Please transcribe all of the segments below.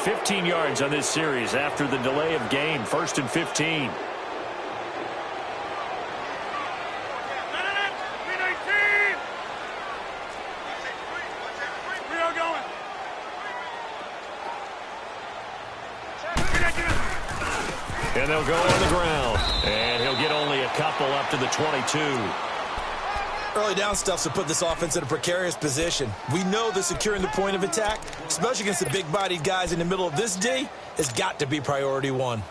15 yards on this series after the delay of game. 1st and 15. And they'll go on the ground. And he'll get only a couple up to the 22. Early down stuff to put this offense in a precarious position. We know that securing the point of attack, especially against the big-bodied guys in the middle of this D, has got to be priority one.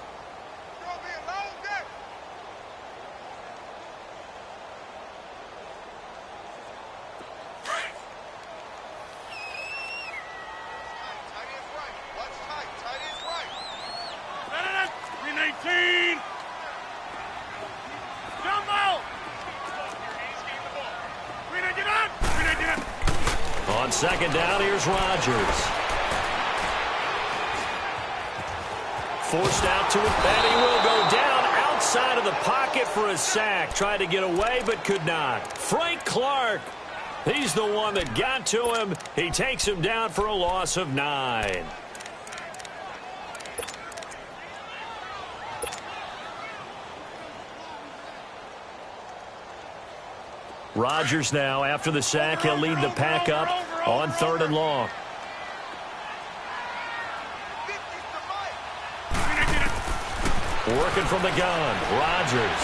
On 2nd down, here's Rodgers. Forced out to it, and he will go down outside of the pocket for a sack. Tried to get away, but could not. Frank Clark, he's the one that got to him. He takes him down for a loss of 9. Rodgers now, after the sack, he'll lead the pack up on 3rd and long. Working from the gun, Rodgers.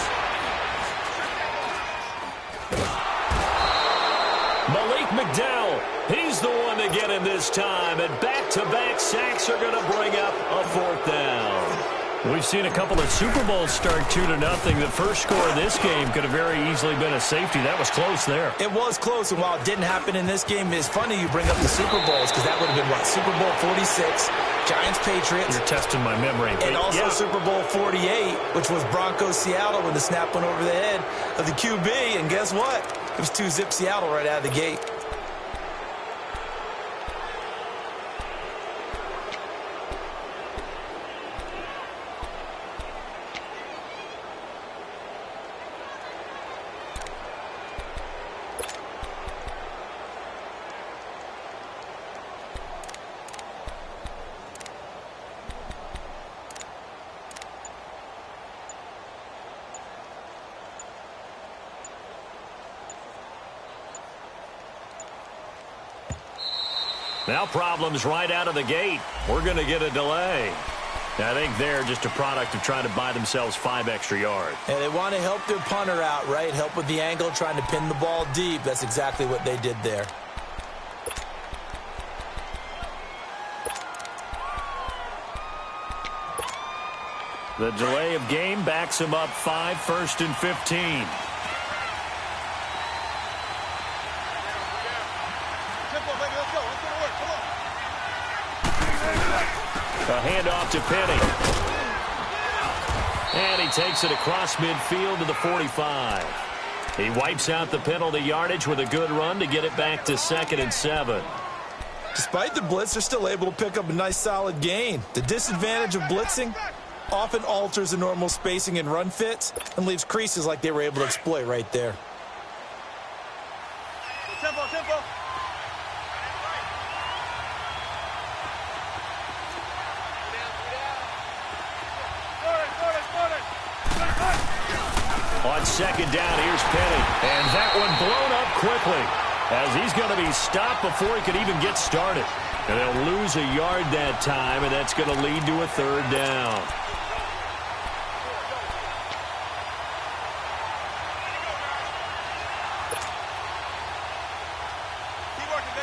Malik McDowell, he's the one to get him this time, and back-to-back sacks are going to bring up a 4th down. We've seen a couple of Super Bowls start 2-0. The first score of this game could have very easily been a safety. That was close there. It was close, and while it didn't happen in this game, it's funny you bring up the Super Bowls, because that would have been, what, Super Bowl 46, Giants-Patriots. You're testing my memory. And also Super Bowl 48, which was Broncos-Seattle when the snap went over the head of the QB, and guess what? It was 2-zip Seattle right out of the gate. Now problems right out of the gate. We're going to get a delay. I think they're just a product of trying to buy themselves 5 extra yards. And they want to help their punter out, right? Help with the angle, trying to pin the ball deep. That's exactly what they did there. The delay of game backs him up 5, 1st and 15. A handoff to Penny. And he takes it across midfield to the 45. He wipes out the penalty yardage with a good run to get it back to 2nd and 7. Despite the blitz, they're still able to pick up a nice solid gain. The disadvantage of blitzing often alters the normal spacing and run fits and leaves creases like they were able to exploit right there. Tempo, tempo. On 2nd down, here's Penny. And that one blown up quickly as he's going to be stopped before he could even get started. And they'll lose a yard that time, and that's going to lead to a 3rd down.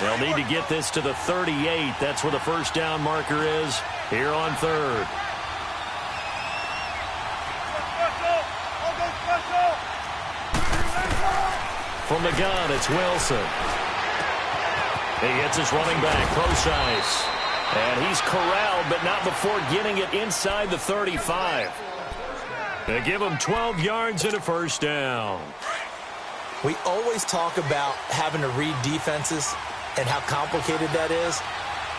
They'll need to get this to the 38. That's where the 1st down marker is here on 3rd. From the gun, it's Wilson. He gets his running back, Procise. And he's corralled, but not before getting it inside the 35. They give him 12 yards and a 1st down. We always talk about having to read defenses and how complicated that is.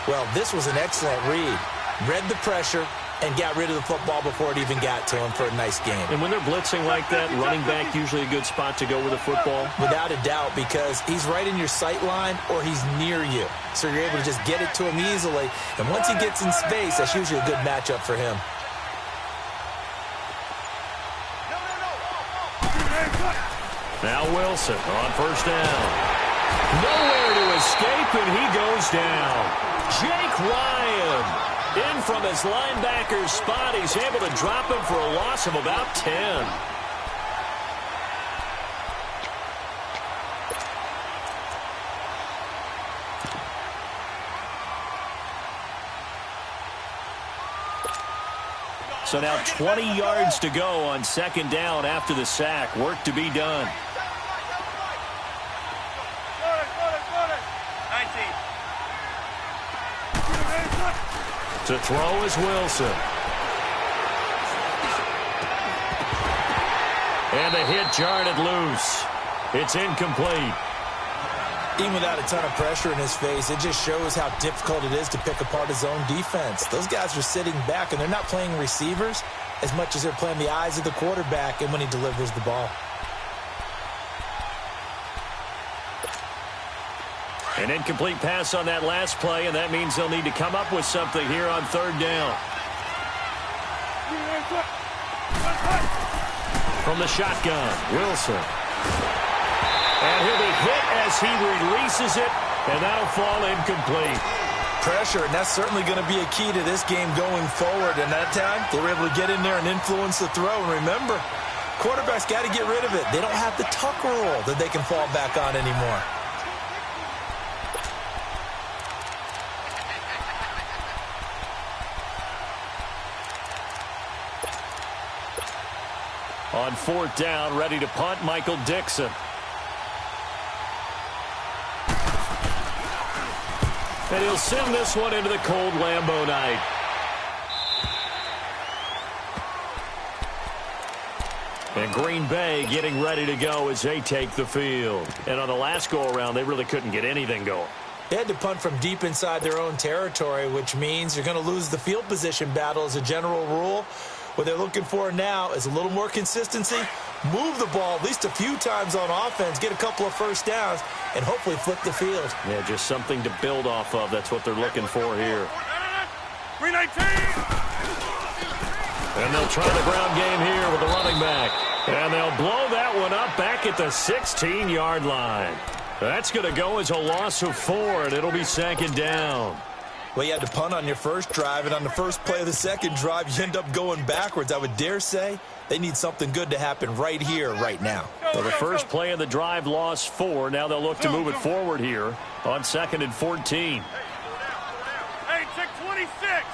Well, this was an excellent read. Read the pressure, and got rid of the football before it even got to him for a nice game. And when they're blitzing like that, running back usually a good spot to go with the football? Without a doubt, because he's right in your sight line or he's near you. So you're able to just get it to him easily. And once he gets in space, that's usually a good matchup for him. Now Wilson on first down. Nowhere to escape, and he goes down. Jake Ryan in from his linebacker's spot. He's able to drop him for a loss of about 10. So now 20 yards to go on second down after the sack. Work to be done. To throw is Wilson. And the hit jarred it loose. It's incomplete. Even without a ton of pressure in his face, it just shows how difficult it is to pick apart his own defense. Those guys are sitting back, and they're not playing receivers as much as they're playing the eyes of the quarterback and when he delivers the ball. An incomplete pass on that last play, and that means they'll need to come up with something here on third down. From the shotgun, Wilson. And he'll be hit as he releases it, and that'll fall incomplete. Pressure, and that's certainly going to be a key to this game going forward. And that time, they were able to get in there and influence the throw. And remember, quarterbacks got to get rid of it. They don't have the tuck rule that they can fall back on anymore. On fourth down, ready to punt, Michael Dixon. And he'll send this one into the cold Lambeau night. And Green Bay getting ready to go as they take the field. And on the last go-around, they really couldn't get anything going. They had to punt from deep inside their own territory, which means you're going to lose the field position battle as a general rule. What they're looking for now is a little more consistency, move the ball at least a few times on offense, get a couple of first downs, and hopefully flip the field. Yeah, just something to build off of. That's what they're looking for here. 319! And they'll try the ground game here with the running back. And they'll blow that one up back at the 16-yard line. That's going to go as a loss of 4, and it'll be second down. Well, you had to punt on your first drive, and on the first play of the second drive, you end up going backwards. I would dare say they need something good to happen right here, right now. Well, the first play of the drive lost 4. Now they'll look to move it forward here on 2nd and 14. Hey, check 26.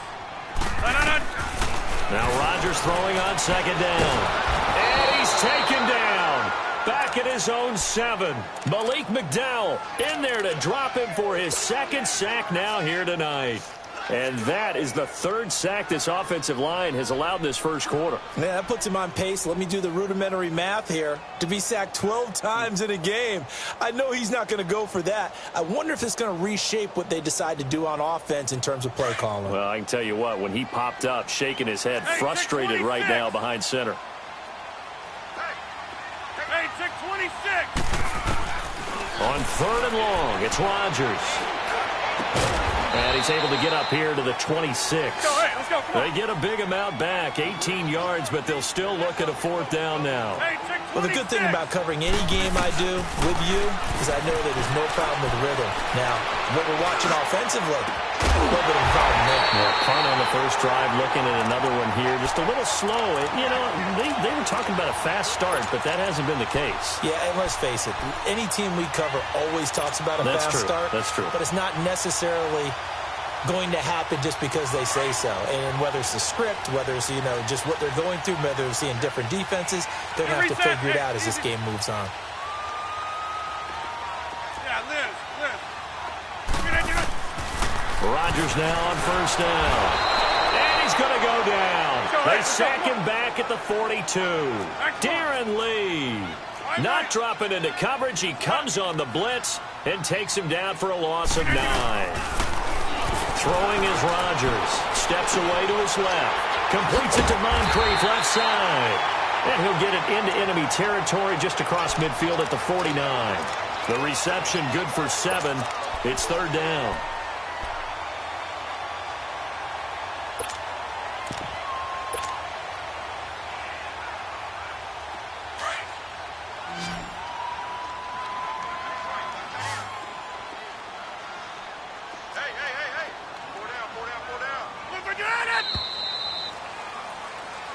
Now Rodgers throwing on second down. And he's taken down. Back at his own 7. Malik McDowell in there to drop him for his second sack now here tonight. And that is the 3rd sack this offensive line has allowed in this first quarter. Yeah, that puts him on pace. Let me do the rudimentary math here. To be sacked 12 times in a game, I know he's not going to go for that. I wonder if it's going to reshape what they decide to do on offense in terms of play calling. Well, I can tell you what, when he popped up, shaking his head, frustrated right now behind center. Hey, check 26. On 3rd and long, it's Rodgers. And he's able to get up here to the 26. Let's go, They get a big amount back, 18 yards, but they'll still look at a 4th down now. Hey, check 26. Well, the good thing about covering any game I do with you is I know that there's no problem with rhythm. Now, what we're watching offensively, a little bit of a problem there. Yeah, punt on the first drive, looking at another one here. Just a little slow. You know, they were talking about a fast start, but that hasn't been the case. Yeah, and let's face it, any team we cover always talks about a fast start. That's true. But it's not necessarily going to happen just because they say so. And whether it's the script, whether it's, you know, just what they're going through, whether they're seeing different defenses, they're going to have to figure it out as this game moves on. Yeah, Liz. Rodgers now on first down. And he's going to go down. They sack him back at the 42. Darren Lee not dropping into coverage. He comes on the blitz and takes him down for a loss of 9. Throwing is Rodgers. Steps away to his left. Completes it to Moncrief, left side. And he'll get it into enemy territory just across midfield at the 49. The reception good for 7. It's third down.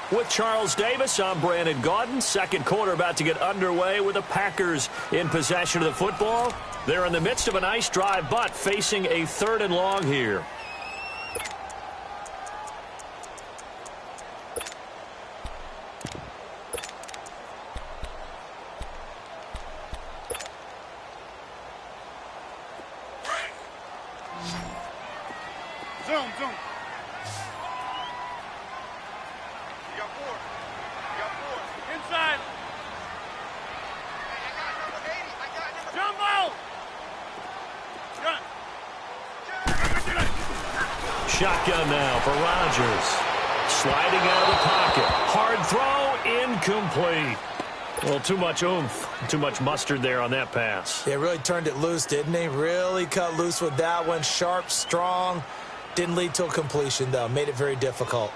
With Charles Davis, I'm Brandon Gaudin. Second quarter about to get underway with the Packers in possession of the football. They're in the midst of a nice drive, but facing a 3rd and long here. Zoom. Inside. Jumbo! Shotgun now for Rodgers. Sliding out of the pocket. Hard throw, incomplete. Well, too much oomph, too much mustard there on that pass. They really turned it loose, didn't they? Really cut loose with that one. Sharp, strong. Didn't lead to a completion, though. Made it very difficult.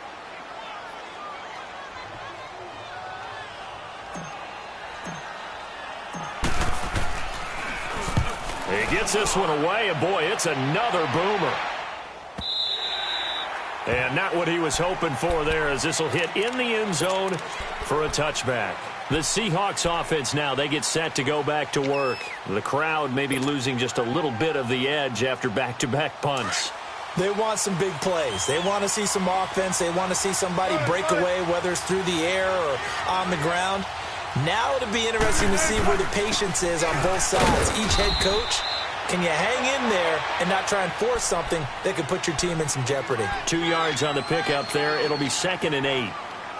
He gets this one away, and boy, it's another boomer. And not what he was hoping for there, as this will hit in the end zone for a touchback. The Seahawks offense now, they get set to go back to work. The crowd may be losing just a little bit of the edge after back-to-back punts. They want some big plays. They want to see some offense. They want to see somebody break away, whether it's through the air or on the ground. Now it'll be interesting to see where the patience is on both sides. Each head coach, can you hang in there and not try and force something that could put your team in some jeopardy? 2 yards on the pickup there. It'll be 2nd and 8.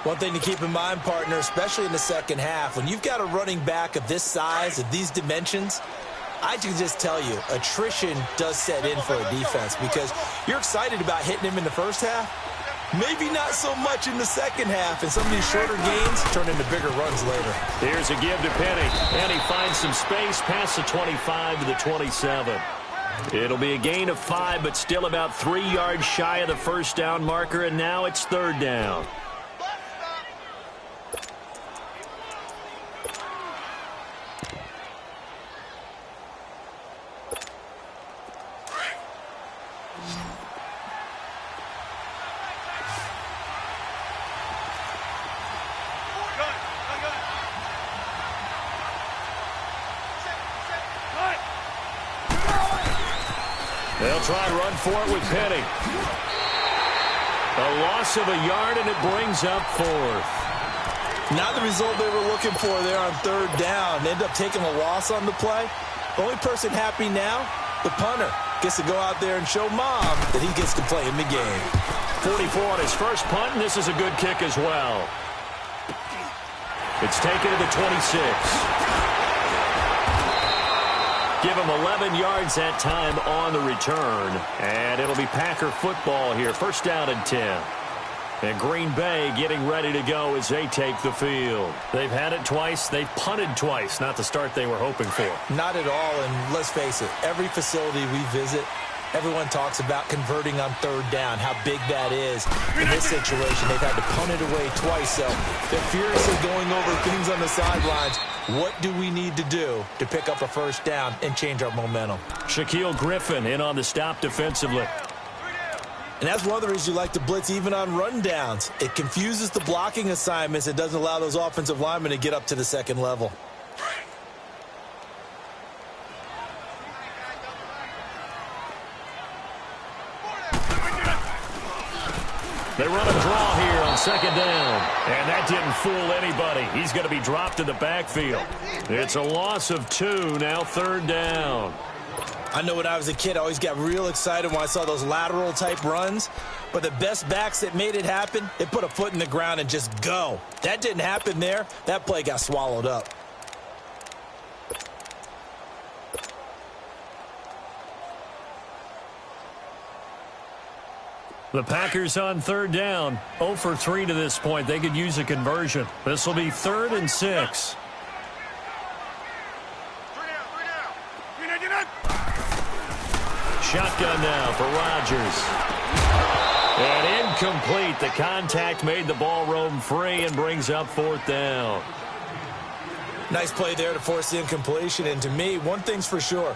One thing to keep in mind, partner, especially in the second half, when you've got a running back of this size, of these dimensions, I can just tell you, attrition does set in for a defense because you're excited about hitting him in the first half. Maybe not so much in the second half, and some of these shorter gains turn into bigger runs later. Here's a give to Penny, and he finds some space past the 25 to the 27. It'll be a gain of 5, but still about 3 yards shy of the first down marker, and now it's third down. They'll try and run for it with Penny. A loss of a yard, and it brings up 4th. Not the result they were looking for there on third down. They end up taking a loss on the play. The only person happy now, the punter, gets to go out there and show Mom that he gets to play in the game. 44 on his first punt, and this is a good kick as well. It's taken to the 26. Give him 11 yards that time on the return. And it'll be Packer football here. First down and 10. And Green Bay getting ready to go as they take the field. They've had it twice. They've punted twice. Not the start they were hoping for. Not at all. And let's face it, every facility we visit, everyone talks about converting on third down, how big that is. In this situation, they've had to punt it away twice. So they're furiously going over things on the sidelines. What do we need to do to pick up a first down and change our momentum? Shaquille Griffin in on the stop defensively. And that's one of the reasons you like to blitz even on rundowns. It confuses the blocking assignments. It doesn't allow those offensive linemen to get up to the second level. They run a draw here on second down. And that didn't fool anybody. He's going to be dropped in the backfield. It's a loss of 2, now third down. I know when I was a kid, I always got real excited when I saw those lateral-type runs. But the best backs that made it happen, they put a foot in the ground and just go. That didn't happen there. That play got swallowed up. The Packers on third down, 0 for 3 to this point. They could use a conversion. This will be 3rd and 6. Shotgun now for Rodgers. And incomplete. The contact made the ball roam free and brings up 4th down. Nice play there to force the incompletion. And to me, one thing's for sure.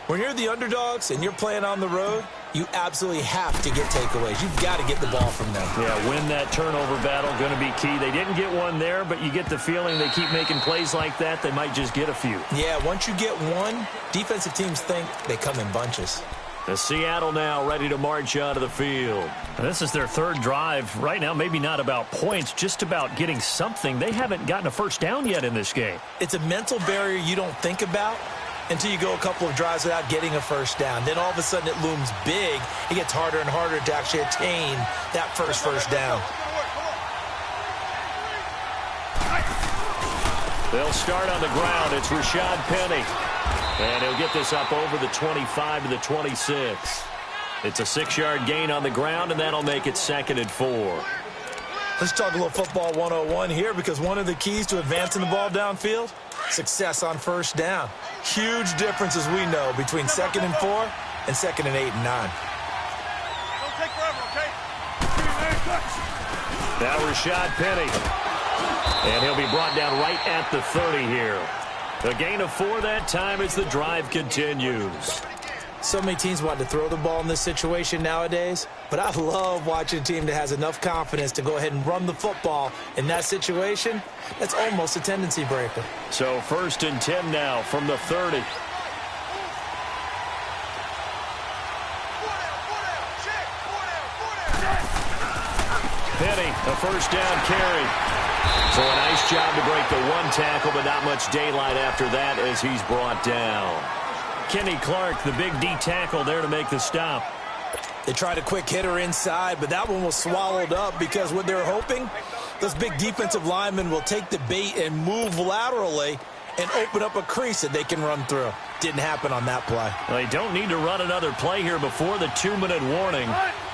When you're the underdogs and you're playing on the road, you absolutely have to get takeaways. You've got to get the ball from them. Yeah, win that turnover battle, going to be key. They didn't get one there, but you get the feeling they keep making plays like that, they might just get a few. Yeah, once you get one, defensive teams think they come in bunches. The Seattle now ready to march onto the field. This is their 3rd drive. Right now, maybe not about points, just about getting something. They haven't gotten a first down yet in this game. It's a mental barrier you don't think about until you go a couple of drives without getting a first down. Then all of a sudden it looms big. It gets harder and harder to actually attain that first down. They'll start on the ground. It's Rashad Penny. And he'll get this up over the 25 to the 26. It's a 6-yard gain on the ground, and that'll make it 2nd and 4. Let's talk a little football 101 here, because one of the keys to advancing the ball downfield, success on first down. Huge difference, as we know, between 2nd and 4 and 2nd and 8 and 9. Don't take forever, okay? Now Rashad Penny. And he'll be brought down right at the 30 here. A gain of 4 that time as the drive continues. So many teams want to throw the ball in this situation nowadays, but I love watching a team that has enough confidence to go ahead and run the football in that situation. That's almost a tendency breaker. So 1st and 10 now from the 30. Penny, a first down carry. So a nice job to break the 1 tackle, but not much daylight after that as he's brought down. Kenny Clark, the big D tackle there to make the stop. They tried a quick hitter inside, but that one was swallowed up because what they're hoping, those big defensive linemen will take the bait and move laterally and open up a crease that they can run through. Didn't happen on that play. Well, they don't need to run another play here before the 2-minute warning.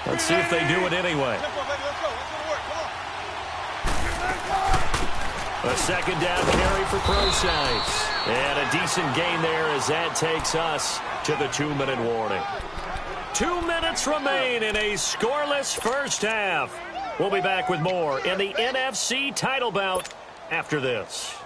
Let's see if they do it anyway. A 2nd down carry for Procise. And a decent gain there as that takes us to the 2-minute warning. 2 minutes remain in a scoreless first half. We'll be back with more in the NFC title bout after this.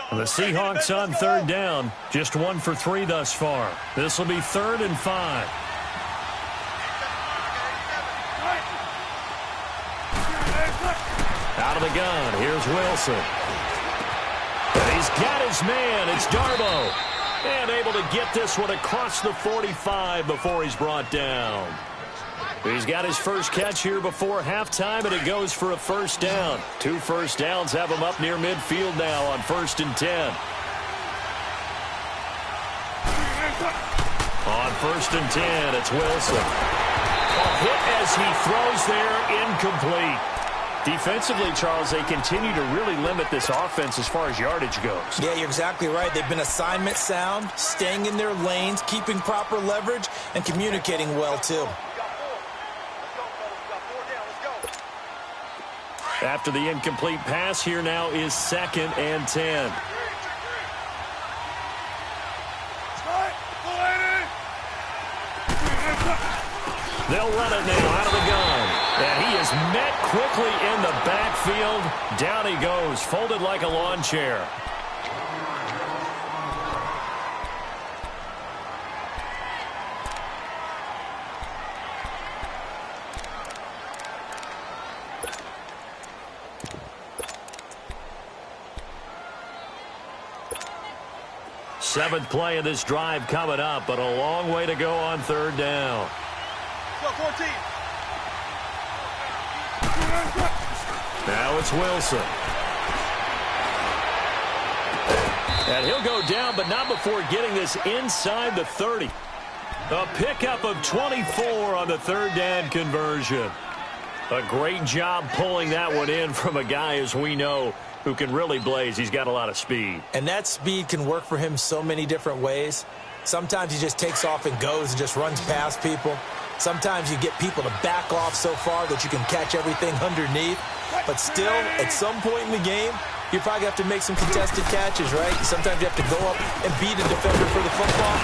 The Seahawks on 3rd down. Just 1 for 3 thus far. This will be 3rd and 5. Out of the gun. Here's Wilson. And he's got his man. It's Darbo. And able to get this one across the 45 before he's brought down. He's got his first catch here before halftime, and it goes for a first down. 2 first downs have him up near midfield now on 1st and 10. On 1st and 10, it's Wilson. A hit as he throws there, incomplete. Defensively, Charles, they continue to really limit this offense as far as yardage goes. Yeah, you're exactly right. They've been assignment sound, staying in their lanes, keeping proper leverage, and communicating well, too. After the incomplete pass, here now is 2nd and 10. They'll run it now out of the gun. And he is met quickly in the backfield. Down he goes, folded like a lawn chair. Seventh play of this drive coming up, but a long way to go on 3rd down. Go, 14. Now it's Wilson. And he'll go down, but not before getting this inside the 30. A pickup of 24 on the 3rd down conversion. A great job pulling that one in from a guy, as we know, who can really blaze. He's got a lot of speed. And that speed can work for him so many different ways. Sometimes he just takes off and goes and just runs past people. Sometimes you get people to back off so far that you can catch everything underneath. But still, at some point in the game, you probably have to make some contested catches, right? Sometimes you have to go up and beat a defender for the football.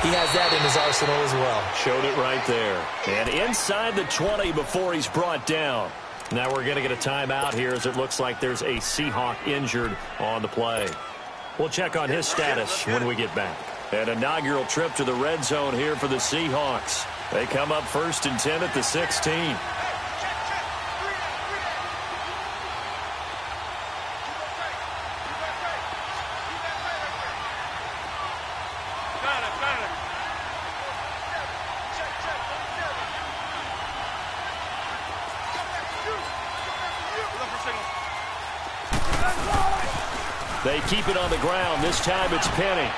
He has that in his arsenal as well. Showed it right there. And inside the 20 before he's brought down. Now we're going to get a timeout here as it looks like there's a Seahawk injured on the play. We'll check on his status when we get back. An inaugural trip to the red zone here for the Seahawks. They come up 1st and 10 at the 16. They keep it on the ground. This time it's Penny.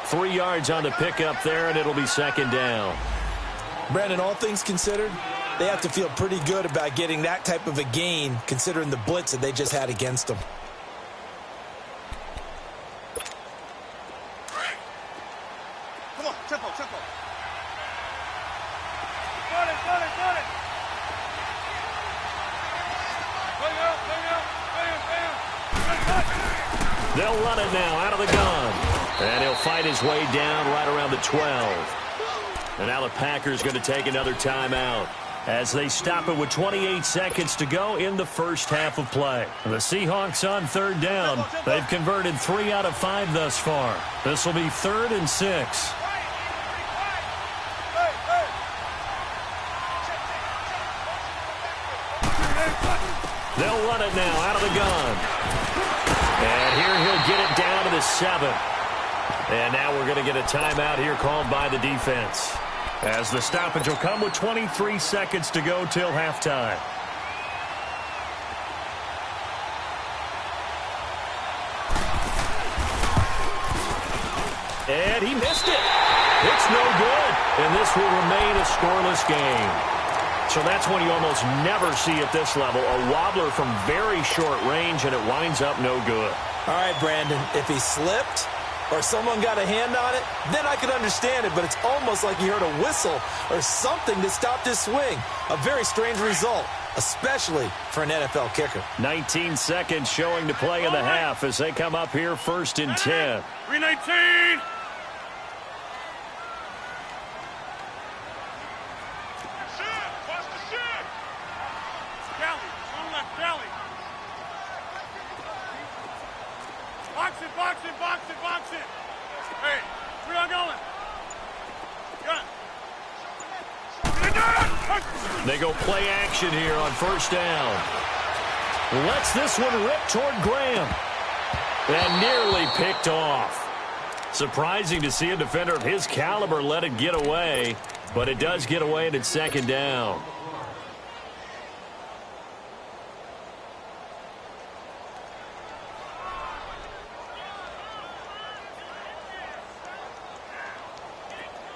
3 yards on the pickup there, and it'll be 2nd down. Brandon, all things considered, they have to feel pretty good about getting that type of a gain, considering the blitz that they just had against them. Come on, tempo. Got it. Bam. They'll run it now out of the gun. And he'll fight his way down right around the 12. And now the Packers going to take another timeout as they stop it with 28 seconds to go in the first half of play. The Seahawks on 3rd down. They've converted 3 out of 5 thus far. This will be 3rd and 6. They'll run it now out of the gun. And here he'll get it down to the 7. And now we're going to get a timeout here called by the defense, as the stoppage will come with 23 seconds to go till halftime. And he missed it. It's no good. And this will remain a scoreless game. So that's when you almost never see at this level a wobbler from very short range, and it winds up no good. All right, Brandon, if he slipped or someone got a hand on it, then I could understand it, but it's almost like you heard a whistle or something that stopped his swing. A very strange result, especially for an NFL kicker. 19 seconds showing to play in the half as they come up here 1st and 10. 319. Box it. Hey, where y'all going? Got it. They go play action here on 1st down. Lets this one rip toward Graham. And nearly picked off. Surprising to see a defender of his caliber let it get away, but it does get away and it's 2nd down.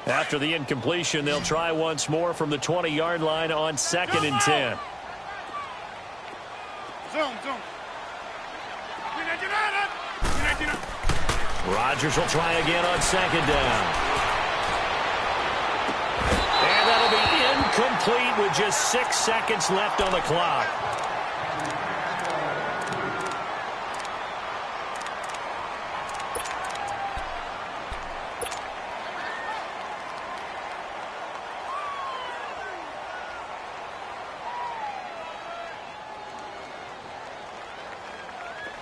After the incompletion, they'll try once more from the 20-yard line on 2nd and 10. Zoom. Rodgers will try again on 2nd down. And that'll be incomplete with just 6 seconds left on the clock.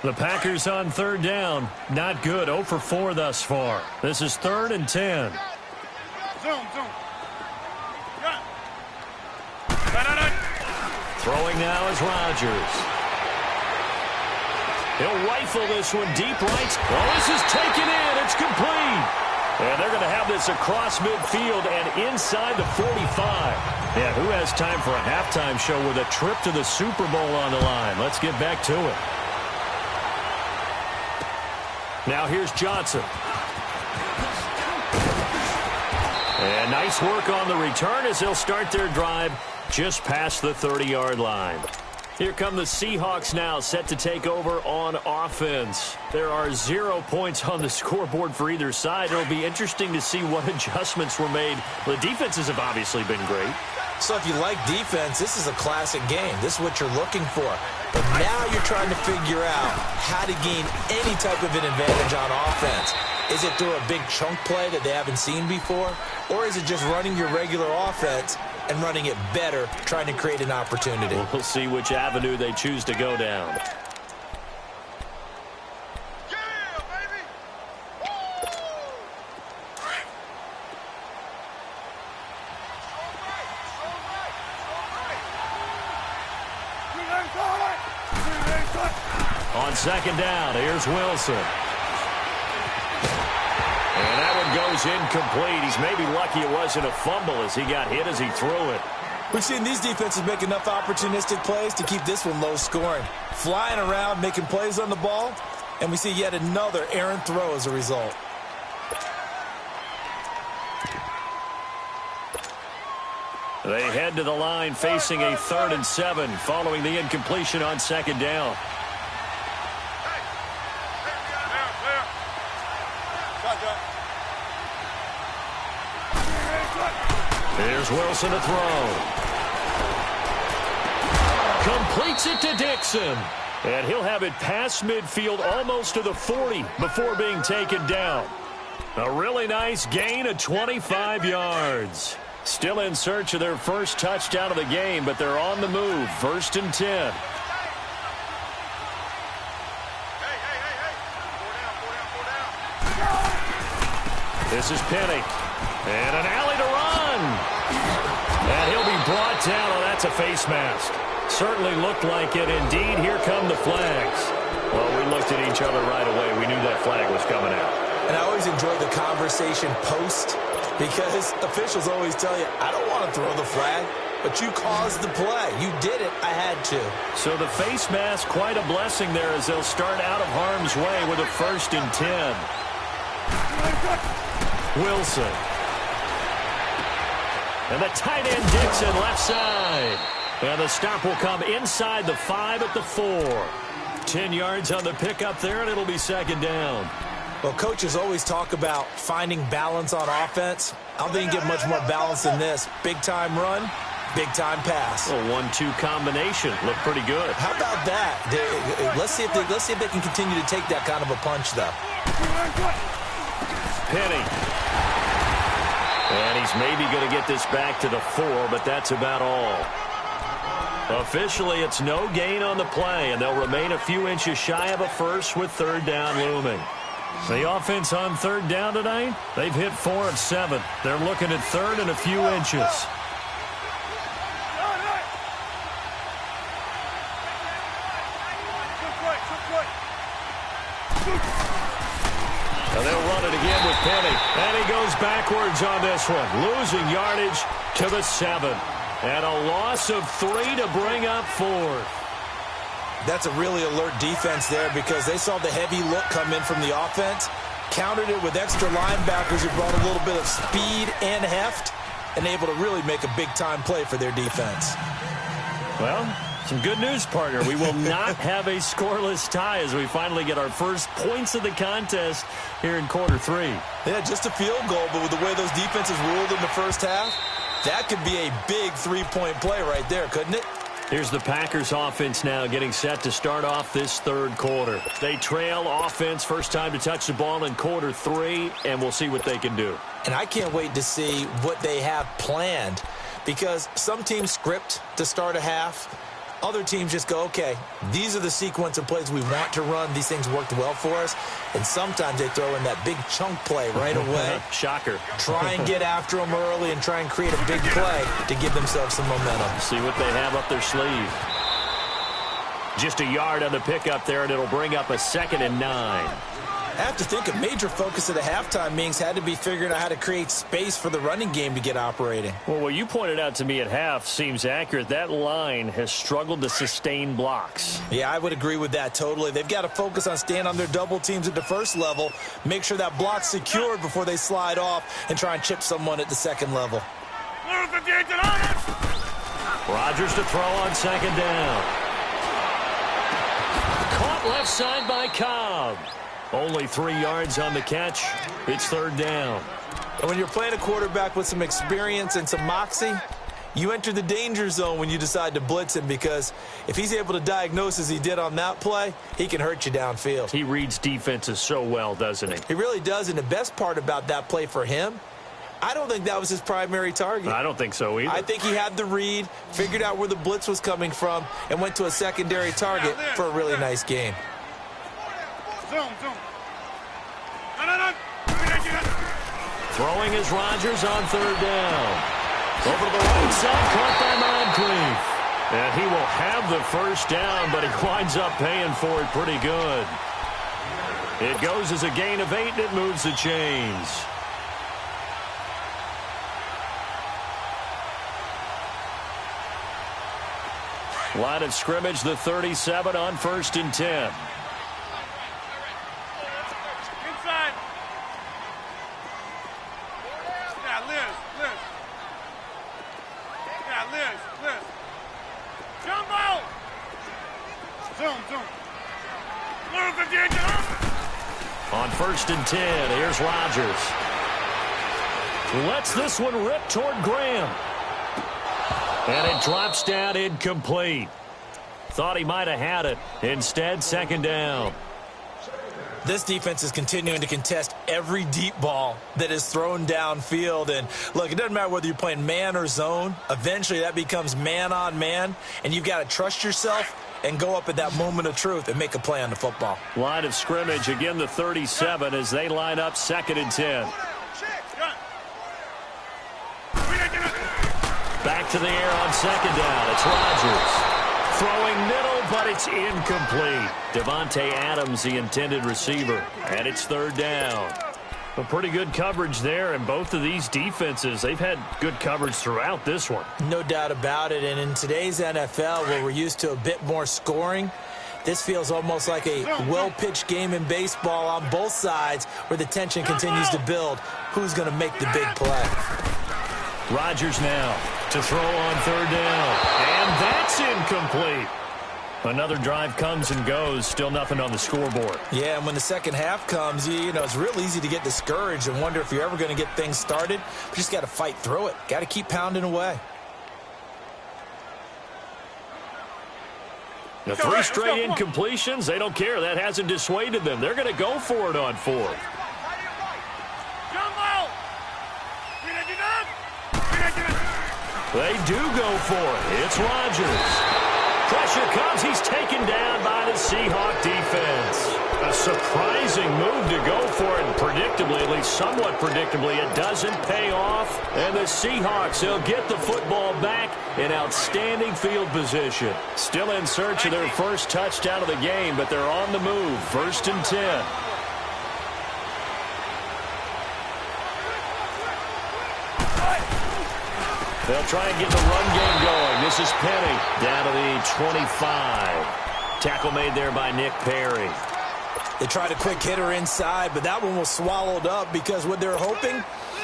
The Packers on 3rd down. Not good. 0 for 4 thus far. This is 3rd and 10. Zoom. Throwing now is Rodgers. He'll rifle this one deep right. Oh, this is taken in. It's complete. And they're going to have this across midfield and inside the 45. Yeah, who has time for a halftime show with a trip to the Super Bowl on the line? Let's get back to it. Now here's Johnson. And nice work on the return as they'll start their drive just past the 30-yard line. Here come the Seahawks now, set to take over on offense. There are 0 points on the scoreboard for either side. It'll be interesting to see what adjustments were made. The defenses have obviously been great. So if you like defense, this is a classic game. This is what you're looking for. But now you're trying to figure out how to gain any type of an advantage on offense. Is it through a big chunk play that they haven't seen before? Or is it just running your regular offense and running it better, trying to create an opportunity? We'll see which avenue they choose to go down. On second down, here's Wilson. And that one goes incomplete. He's maybe lucky it wasn't a fumble as he got hit as he threw it. We've seen these defenses make enough opportunistic plays to keep this one low scoring. Flying around, making plays on the ball, and we see yet another errant throw as a result. They head to the line facing a 3rd and 7 following the incompletion on second down. Here's Wilson to throw. Completes it to Dixon. And he'll have it past midfield almost to the 40 before being taken down. A really nice gain of 25 yards. Still in search of their first touchdown of the game, but they're on the move. 1st and 10. This is Penny. And an alley to run. And he'll be brought down. Oh, that's a face mask. Certainly looked like it. Indeed, here come the flags. Well, we looked at each other right away. We knew that flag was coming out. And I always enjoy the conversation post because officials always tell you, I don't want to throw the flag, but you caused the play. You did it. I had to. So the face mask, quite a blessing there as they'll start out of harm's way with a 1st and 10. Wilson. And the tight end Dixon left side. And the stop will come inside the 5 at the 4. 10 yards on the pickup there, and it'll be second down. Well, coaches always talk about finding balance on offense. I don't think you get much more balance than this. Big-time run, big-time pass. A 1-2 combination. Looked pretty good. How about that? Let's see if they can continue to take that kind of a punch, though. Penny. And he's maybe going to get this back to the 4, but that's about all. Officially, it's no gain on the play, and they'll remain a few inches shy of a first with 3rd down looming. The offense on 3rd down tonight, they've hit 4 of 7. They're looking at 3rd and a few inches. And they'll run it again with Penny. And he goes backwards on this one, losing yardage to the 7. And a loss of 3 to bring up 4th. That's a really alert defense there because they saw the heavy look come in from the offense, countered it with extra linebackers who brought a little bit of speed and heft, and able to really make a big-time play for their defense. Well, some good news, partner. We will not have a scoreless tie as we finally get our first points of the contest here in quarter 3. Yeah, just a field goal, but with the way those defenses ruled in the first half, that could be a big 3-point play right there, couldn't it? Here's the Packers offense now getting set to start off this 3rd quarter. They trail offense, first time to touch the ball in quarter 3, and we'll see what they can do. And I can't wait to see what they have planned because some teams script to start a half. Other teams just go, okay, these are the sequence of plays we want to run. These things worked well for us. And sometimes they throw in that big chunk play right away. Shocker. Try and get after them early and try and create a big play to give themselves some momentum. See what they have up their sleeve. Just a yard on the pickup there, and it'll bring up a 2nd and 9. I have to think a major focus of the halftime meetings had to be figuring out how to create space for the running game to get operating. Well, what you pointed out to me at half seems accurate. That line has struggled to sustain blocks. Yeah, I would agree with that totally. They've got to focus on staying on their double teams at the first level, make sure that block's secured before they slide off and try and chip someone at the 2nd level. Rodgers to throw on 2nd down. Caught left side by Cobb. Only 3 yards on the catch. It's third down. And when you're playing a quarterback with some experience and some moxie, you enter the danger zone when you decide to blitz him, because if he's able to diagnose as he did on that play, he can hurt you downfield. He reads defenses so well, doesn't he? He really does, and the best part about that play for him, I don't think that was his primary target. I don't think so either. I think he had the read, figured out where the blitz was coming from, and went to a secondary target for a really nice game. Zoom. No. Throwing is Rodgers on third down. Over to the right side, caught by Moncrief. And he will have the first down, but he winds up paying for it pretty good. It goes as a gain of 8, and it moves the chains. Line of scrimmage, the 37 on 1st and 10. Inside. Yeah, Liz. Yeah, Liz. Jumbo! Zoom. 158, On 1st and 10, here's Rodgers. Lets this one rip toward Graham. And it drops down incomplete. Thought he might have had it. Instead, second down. This defense is continuing to contest every deep ball that is thrown downfield. And, look, it doesn't matter whether you're playing man or zone. Eventually, that becomes man-on-man, and you've got to trust yourself and go up at that moment of truth and make a play on the football. Line of scrimmage, again the 37 as they line up 2nd and 10. Back to the air on 2nd down. It's Rodgers. Throwing middle, but it's incomplete. Devontae Adams, the intended receiver. And it's 3rd down. A pretty good coverage there, and both of these defenses, they've had good coverage throughout this one. No doubt about it. And in today's NFL, where we're used to a bit more scoring, this feels almost like a well-pitched game in baseball on both sides, where the tension continues to build. Who's going to make the big play? Rodgers now to throw on 3rd down. And that's incomplete. Another drive comes and goes. Still nothing on the scoreboard. Yeah, and when the second half comes, you know, it's real easy to get discouraged and wonder if you're ever going to get things started. You just got to fight through it. Got to keep pounding away. The 3 straight incompletions, they don't care. That hasn't dissuaded them. They're going to go for it on 4th. They do go for it. It's Rodgers. Pressure comes. He's taken down by the Seahawk defense. A surprising move to go for it. And predictably, at least somewhat predictably, it doesn't pay off. And the Seahawks, they'll get the football back in outstanding field position. Still in search of their first touchdown of the game, but they're on the move. 1st and 10. They'll try and get the run game going. This is Penny down to the 25. Tackle made there by Nick Perry. They tried a quick hitter inside, but that one was swallowed up because what they're hoping,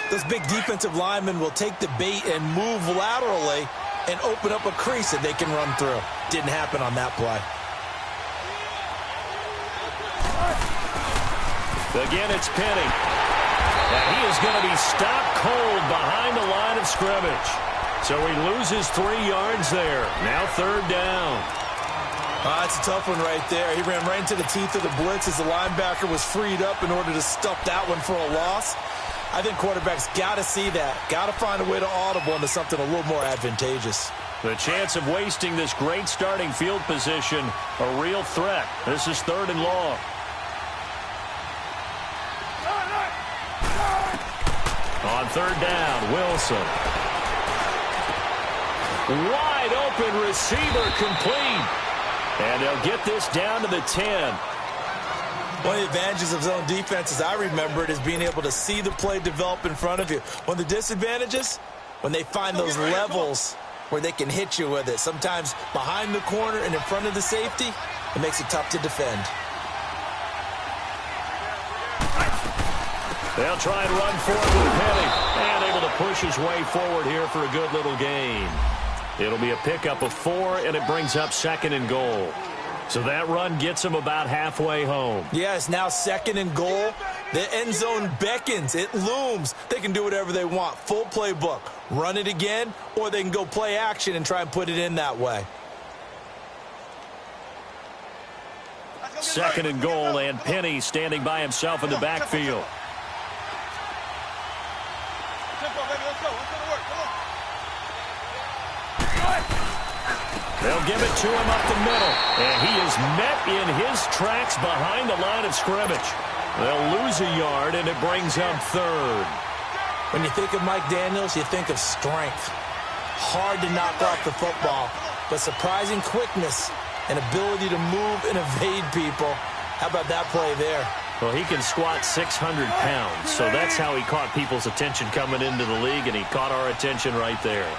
those big defensive linemen will take the bait and move laterally and open up a crease that they can run through. Didn't happen on that play. Again, it's Penny. And he is going to be stopped cold behind the line of scrimmage. So he loses 3 yards there. Now 3rd down. That's a tough one right there. He ran right into the teeth of the blitz as the linebacker was freed up in order to stuff that one for a loss. I think quarterbacks got to see that. Got to find a way to audible into something a little more advantageous. The chance of wasting this great starting field position, a real threat. This is 3rd and long. On 3rd down, Wilson. Wide open receiver complete. And they'll get this down to the 10. One of the advantages of zone defense, as I remember it, is being able to see the play develop in front of you. One of the disadvantages, when they find those levels where they can hit you with it. Sometimes behind the corner and in front of the safety, it makes it tough to defend. They'll try and run forward with Penny. And able to push his way forward here for a good little gain. It'll be a pickup of 4, and it brings up 2nd and goal. So that run gets them about halfway home. Yes, now 2nd and goal. The end zone beckons. It looms. They can do whatever they want. Full playbook. Run it again, or they can go play action and try and put it in that way. 2nd and goal, and Penny standing by himself in the backfield. They'll give it to him up the middle, and he is met in his tracks behind the line of scrimmage. They'll lose a yard, and it brings up 3rd. When you think of Mike Daniels, you think of strength. Hard to knock off the football, but surprising quickness and ability to move and evade people. How about that play there? Well, he can squat 600 pounds, so that's how he caught people's attention coming into the league, and he caught our attention right there.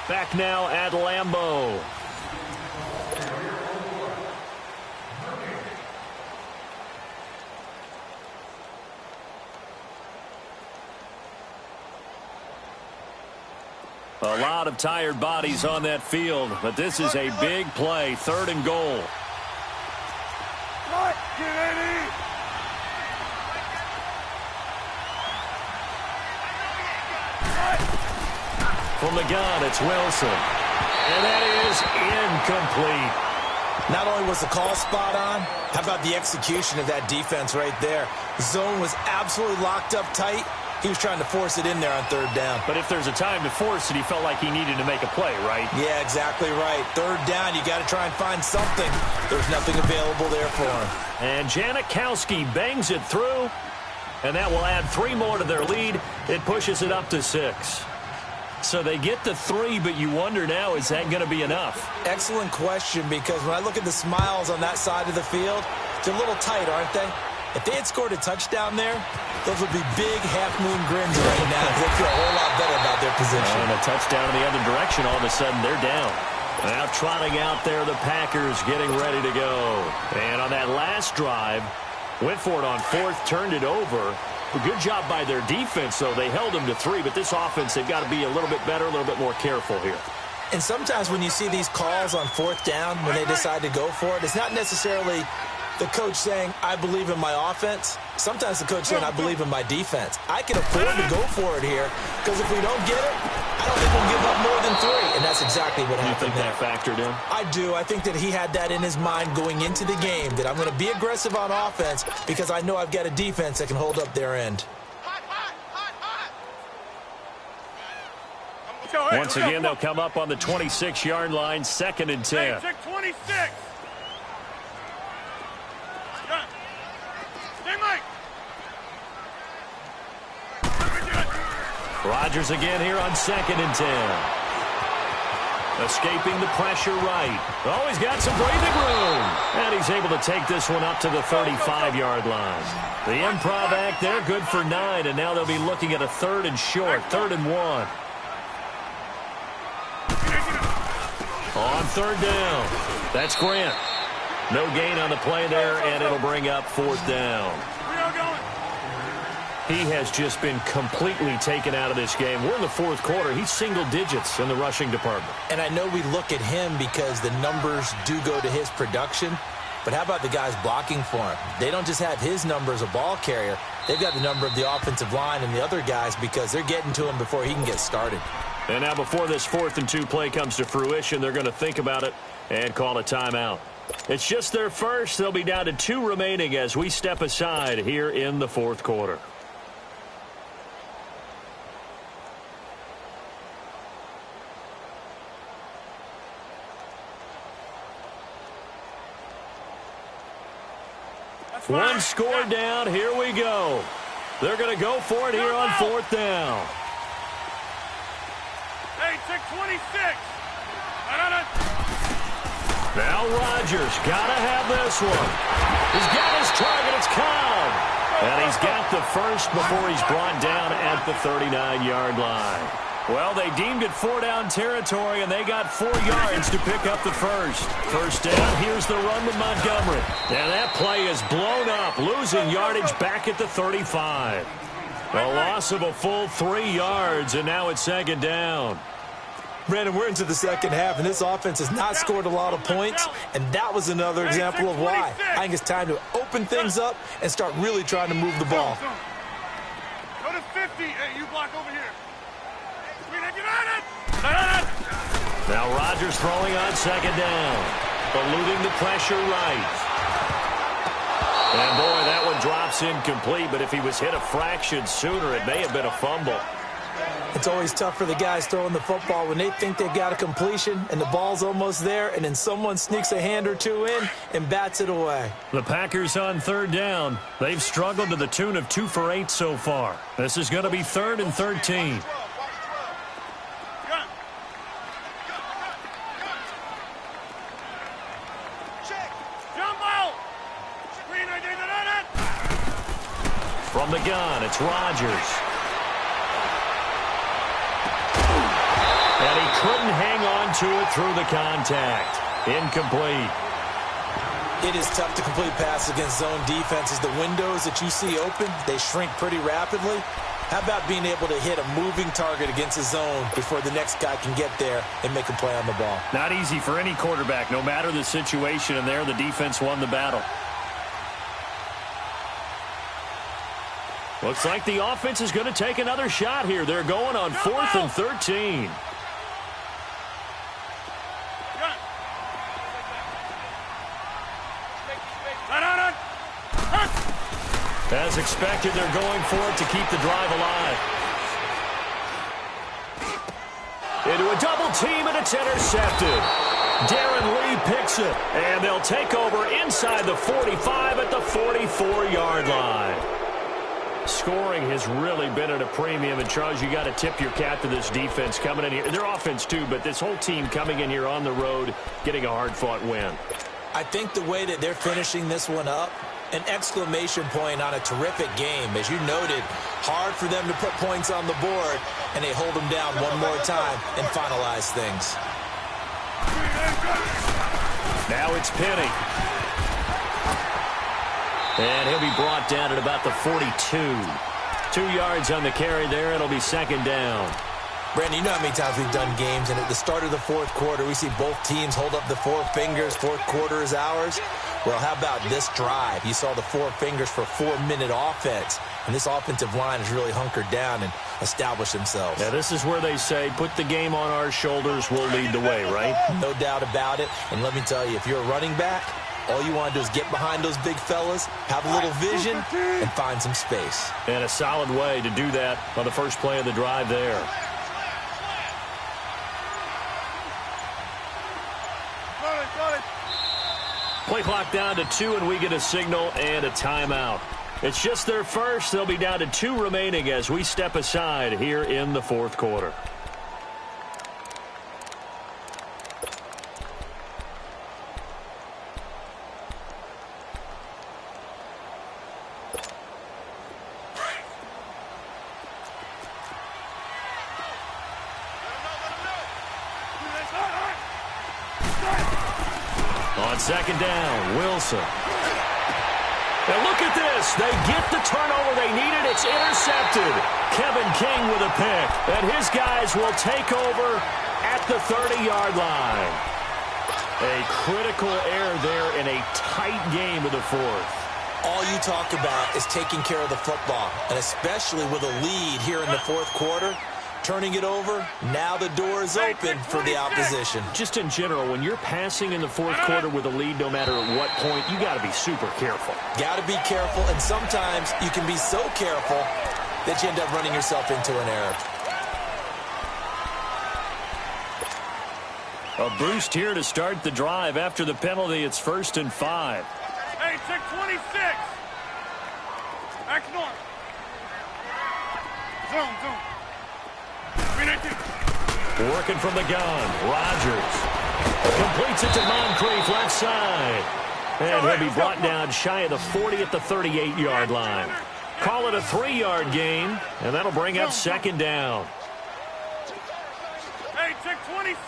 Back now at Lambeau. A lot of tired bodies on that field, but this is a big play. 3rd and goal. From the gun, it's Wilson. And that is incomplete. Not only was the call spot on, how about the execution of that defense right there? The zone was absolutely locked up tight. He was trying to force it in there on 3rd down. But if there's a time to force it, he felt like he needed to make a play, right? Yeah, exactly right. 3rd down, you got to try and find something. There's nothing available there for him. And Janikowski bangs it through, and that will add 3 more to their lead. It pushes it up to 6. So they get the 3, but you wonder now, is that going to be enough? Excellent question, because when I look at the smiles on that side of the field, they're a little tight, aren't they? If they had scored a touchdown there, those would be big half-moon grins right now, because they feel a whole lot better about their position. And a touchdown in the other direction, all of a sudden they're down. Now trotting out there, the Packers getting ready to go. And on that last drive, went for it on 4th, turned it over. A good job by their defense, though. They held them to 3, but this offense, they've got to be a little bit better, a little bit more careful here. And sometimes when you see these calls on 4th down, when they decide to go for it, it's not necessarily the coach saying, I believe in my offense. Sometimes the coach saying, I believe in my defense. I can afford to go for it here, because if we don't get it, I don't think we'll give up more than 3. And that's exactly what happened there. You think that factored in? I do. I think that he had that in his mind going into the game, that I'm going to be aggressive on offense because I know I've got a defense that can hold up their end. Once again, they'll come up on the 26-yard line, 2nd and 10. 26. Stay, Mike. Rodgers again here on 2nd and 10. Escaping the pressure right. Oh, he's got some breathing room. And he's able to take this one up to the 35-yard line. The improv act there, good for 9, and now they'll be looking at a 3rd and short, 3rd and 1. On 3rd down, that's Grant. No gain on the play there, and it'll bring up 4th down. He has just been completely taken out of this game. We're in the 4th quarter. He's single digits in the rushing department. And I know we look at him because the numbers do go to his production, but how about the guys blocking for him? They don't just have his number as a ball carrier. They've got the number of the offensive line and the other guys because they're getting to him before he can get started. And now before this 4th and 2 play comes to fruition, they're going to think about it and call a timeout. It's just their first. They'll be down to 2 remaining as we step aside here in the 4th quarter. One score down. Here we go. They're going to go for it here on 4th down. Hey, 626. Now Rodgers got to have this one. He's got his target. It's Cobb. And he's got the first before he's brought down at the 39-yard line. Well, they deemed it 4-down territory, and they got 4 yards to pick up the first. First down, here's the run with Montgomery. And that play is blown up, losing yardage back at the 35. A loss of a full 3 yards, and now it's second down. Brandon, we're into the second half, and this offense has not scored a lot of points, and that was another example of why. I think it's time to open things up and start really trying to move the ball. Go to 50. Hey, you block over here. Now Rodgers throwing on second down, eluding the pressure right. And boy, that one drops incomplete, but if he was hit a fraction sooner, it may have been a fumble. It's always tough for the guys throwing the football when they think they've got a completion and the ball's almost there, and then someone sneaks a hand or two in and bats it away. The Packers on third down. They've struggled to the tune of 2 for 8 so far. This is going to be 3rd and 13. From the gun, it's Rodgers. And he couldn't hang on to it through the contact. Incomplete. It is tough to complete passes against zone defenses. The windows that you see open, they shrink pretty rapidly. How about being able to hit a moving target against a zone before the next guy can get there and make a play on the ball? Not easy for any quarterback, no matter the situation, and there the defense won the battle. Looks like the offense is going to take another shot here. They're going on 4th and 13. As expected, they're going for it to keep the drive alive. Into a double team, and it's intercepted. Darren Lee picks it, and they'll take over inside the 45 at the 44-yard line. Scoring has really been at a premium, and Charles, you got to tip your cap to this defense coming in here. Their offense too, but this whole team coming in here on the road, getting a hard-fought win. I think the way that they're finishing this one up, an exclamation point on a terrific game. As you noted, hard for them to put points on the board, and they hold them down one more time and finalize things. Now it's Penny. And he'll be brought down at about the 42. 2 yards on the carry there. It'll be second down. Brandon, you know how many times we've done games, and at the start of the fourth quarter, we see both teams hold up the 4 fingers. Fourth quarter is ours. Well, how about this drive? You saw the 4 fingers for 4-minute offense, and this offensive line has really hunkered down and established themselves. Yeah, this is where they say, put the game on our shoulders, we'll lead the way, right? No doubt about it. And let me tell you, if you're a running back, all you want to do is get behind those big fellas, have a little vision, and find some space. And a solid way to do that on the first play of the drive there. Play clock down to 2, and we get a signal and a timeout. It's just their first. They'll be down to 2 remaining as we step aside here in the fourth quarter. On second down, Wilson. Now look at this. They get the turnover they needed. It's intercepted. Kevin King with a pick. And his guys will take over at the 30-yard line. A critical error there in a tight game of the fourth. All you talk about is taking care of the football, and especially with a lead here in the fourth quarter. Turning it over, now the door is open for the opposition. Just in general, when you're passing in the fourth quarter with a lead, no matter at what point, you got to be super careful. Got to be careful, and sometimes you can be so careful that you end up running yourself into an error. A boost here to start the drive. After the penalty, it's 1st and 5. Hey, check 26. Action on. Zone. Working from the gun, Rodgers completes it to Moncrief left side. And he'll be brought down shy of the 40 at the 38-yard line. Call it a 3-yard gain, and that'll bring up second down. 26.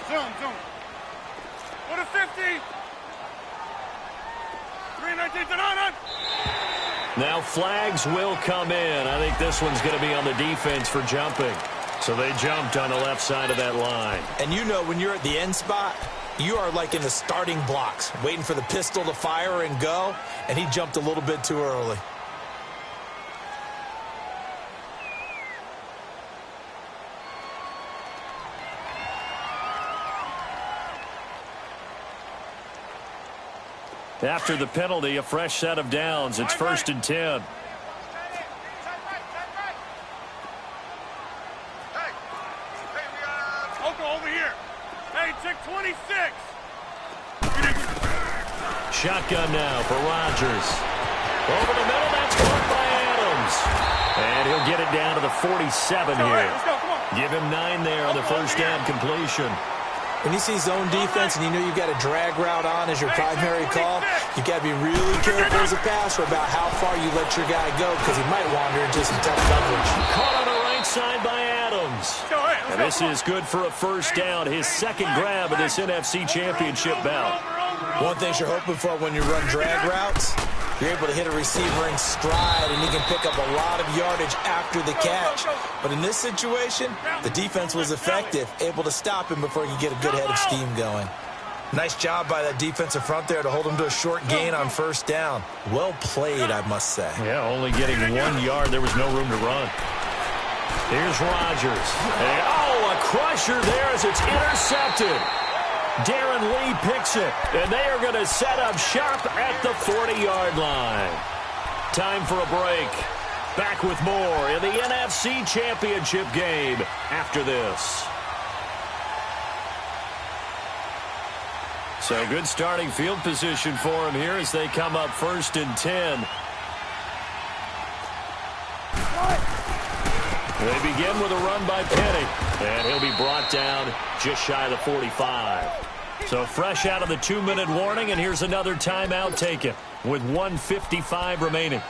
Zoom. Go to 50. 319 on. Now flags will come in. I think this one's going to be on the defense for jumping. So they jumped on the left side of that line. And you know when you're at the end spot, you are like in the starting blocks, waiting for the pistol to fire and go, and he jumped a little bit too early. After the penalty, a fresh set of downs. It's 1st and 10. Over here. Hey, check 26. Shotgun now for Rodgers. Over the middle, that's caught by Adams. And he'll get it down to the 47 here. Let's go, come on. Give him 9 there on the first down completion. When you see zone defense and you know you've got a drag route on as your primary call, you've got to be really careful as a passer about how far you let your guy go because he might wander into some tough coverage. Caught on the right side by Adams. And this is good for a first down, his second grab of this NFC Championship bout. One thing you're hoping for when you run drag routes, you're able to hit a receiver in stride and he can pick up a lot of yardage after the catch. But in this situation, the defense was effective, able to stop him before he could get a good head of steam going. Nice job by that defensive front there to hold him to a short gain on first down. Well played, I must say. Yeah, only getting 1 yard. There was no room to run. Here's Rodgers. And, a crusher there as it's intercepted. Darren Lee picks it, and they are going to set up shop at the 40-yard line. Time for a break. Back with more in the NFC Championship game after this. So good starting field position for him here as they come up 1st and 10. They begin with a run by Penny, and he'll be brought down just shy of the 45. So fresh out of the 2-minute warning, and here's another timeout taken with 1:55 remaining.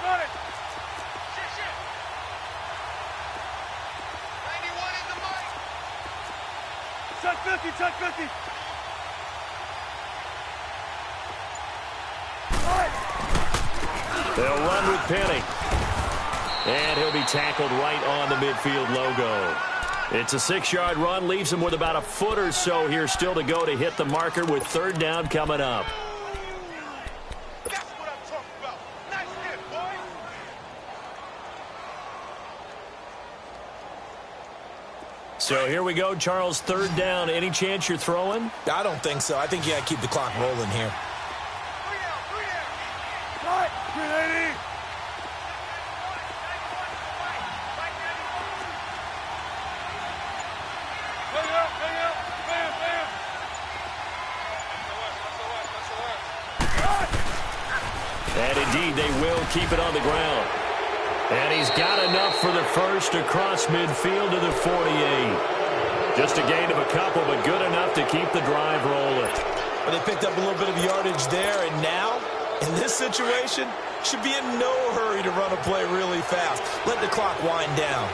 Got it. Shit. 91 in the mic. Check 50. They'll run with Penny. And he'll be tackled right on the midfield logo. It's a 6-yard run, leaves him with about a foot or so here still to go to hit the marker with 3rd down coming up. That's what I'm talking about. Nice hit, boy. So here we go, Charles, 3rd down. Any chance you're throwing? I don't think so. I think you got to keep the clock rolling here. 380. And indeed, they will keep it on the ground. And he's got enough for the first across midfield to the 48. Just a gain of a couple, but good enough to keep the drive rolling. But they picked up a little bit of yardage there, and now, in this situation, should be in no hurry to run a play really fast. Let the clock wind down.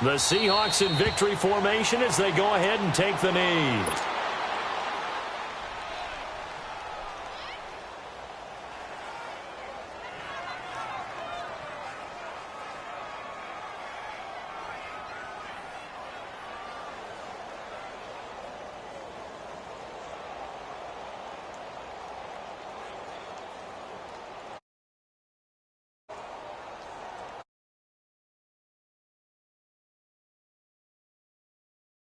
The Seahawks in victory formation as they go ahead and take the knee.